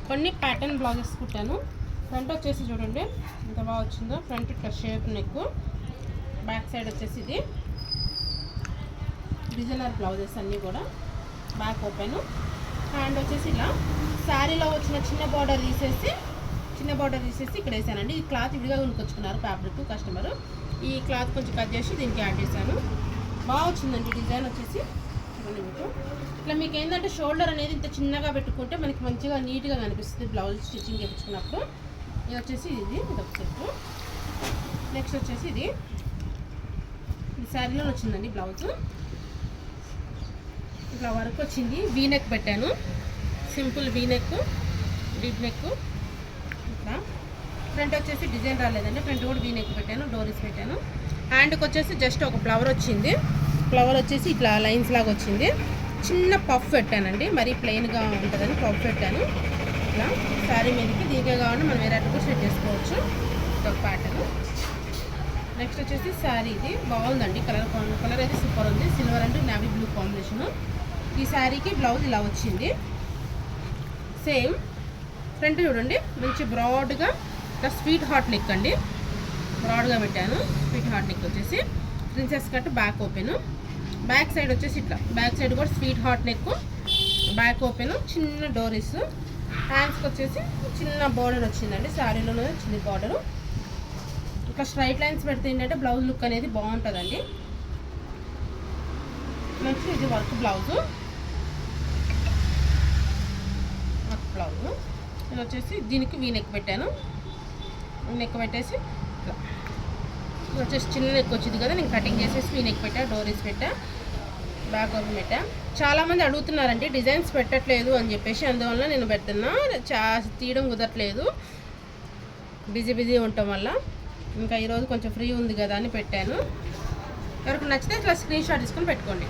కొన్ని pattern blouses కుట్టాను. Front వచ్చేసి చూడండి ఎంత బాగా వచ్చిందో. ఫ్రంట్ ఇట్లా షేప్ నెక్, బ్యాక్ సైడ్ వచ్చేసి ఇది డిజైనర్ బ్లౌజెస్ అన్నీ కూడా. బ్యాక్ ఓపెన్, హ్యాండ్ వచ్చేసి ఇలా శారీలో వచ్చిన చిన్న బార్డర్ తీసేసి ఇక్కడ వేసానండి. ఈ క్లాత్ విడిగా కొనుక్కొచ్చుకున్నారు ఫ్యాబ్రిక్ కస్టమర్. ఈ క్లాత్ కొంచెం కట్ చేసి దీనికి యాడ్ చేశాను. బాగా వచ్చిందండి డిజైన్ వచ్చేసి. ఇట్లా మీకు ఏంటంటే షోల్డర్ అనేది ఇంత చిన్నగా పెట్టుకుంటే మనకి మంచిగా నీట్గా కనిపిస్తుంది బ్లౌజ్ స్టిచ్చింగ్ చేయించుకున్నప్పుడు. ఇది వచ్చేసి ఇది ఒక సెట్. నెక్స్ట్ వచ్చేసి ఇది శారీలో వచ్చిందండి బ్లౌజ్. ఇట్లా వర్క్ వచ్చింది. వీ నెక్ పెట్టాను, simple V neck, deep neck. ఇట్లా ఫ్రంట్ వచ్చేసి డిజైన్ రాలేదండి, ఫ్రంట్ కూడా వీ నెక్ పెట్టాను, డోరీస్ పెట్టాను. హ్యాండ్కి వచ్చేసి జస్ట్ ఒక ఫ్లవర్ వచ్చింది. ఫ్లవర్ వచ్చేసి ఇట్లా లైన్స్ లాగా వచ్చింది. చిన్న పఫ్ పెట్టానండి, మరీ ప్లెయిన్గా ఉంటుందని పఫ్ పెట్టాను. ఇట్లా శారీ మీదకి దీనిగా కావాలంటే మనం వేరే కూడా సెట్ చేసుకోవచ్చు. ఒక ప్యాటర్న్. నెక్స్ట్ వచ్చేసి శారీ ఇది బాగుందండి, కలర్ అయితే సూపర్ ఉంది. Silver and navy blue combination. ఈ శారీకి బ్లౌజ్ ఇలా వచ్చింది. సేమ్ ఫ్రంట్ చూడండి మంచి బ్రాడ్గా ఇట్లా స్వీట్ హార్ట్ నెక్ అండి, బ్రాడ్గా పెట్టాను. స్వీట్ హార్ట్ నెక్ వచ్చేసి princess cut, back open. Back side వచ్చేసి ఇట్లా బ్యాక్ సైడ్ కూడా sweet heart neck, back open, చిన్న డోరీస్. హ్యాండ్స్కి వచ్చేసి చిన్న బార్డర్ వచ్చిందండి, శారీలోనే వచ్చింది బార్డరు. ఇట్లా స్ట్రైట్ లైన్స్ పెడితే ఏంటంటే బ్లౌజ్ లుక్ అనేది బాగుంటుందండి. నెక్స్ట్ ఇది వర్క్ బ్లౌజు. బ్లౌజ్ ఇది వచ్చేసి దీనికి వీ నెక్ పెట్టాను. నెక్ పెట్టేసి ఇట్లా ఇది వచ్చేసి చిన్న నెక్ వచ్చింది కదా, నేను కటింగ్ చేసేసి వీ నెక్ పెట్టా, డోరీస్ పెట్టా, బ్యాక్ ఓపెన్ పెట్టా. చాలామంది అడుగుతున్నారండి డిజైన్స్ పెట్టట్లేదు అని చెప్పేసి, అందువల్ల నేను పెడుతున్నా. తీయడం కుదరట్లేదు, బిజీ ఉండటం వల్ల. ఇంకా ఈరోజు కొంచెం ఫ్రీ ఉంది కదా అని పెట్టాను. ఎవరికి నచ్చితే ఇట్లా స్క్రీన్ షాట్ తీసుకొని పెట్టుకోండి.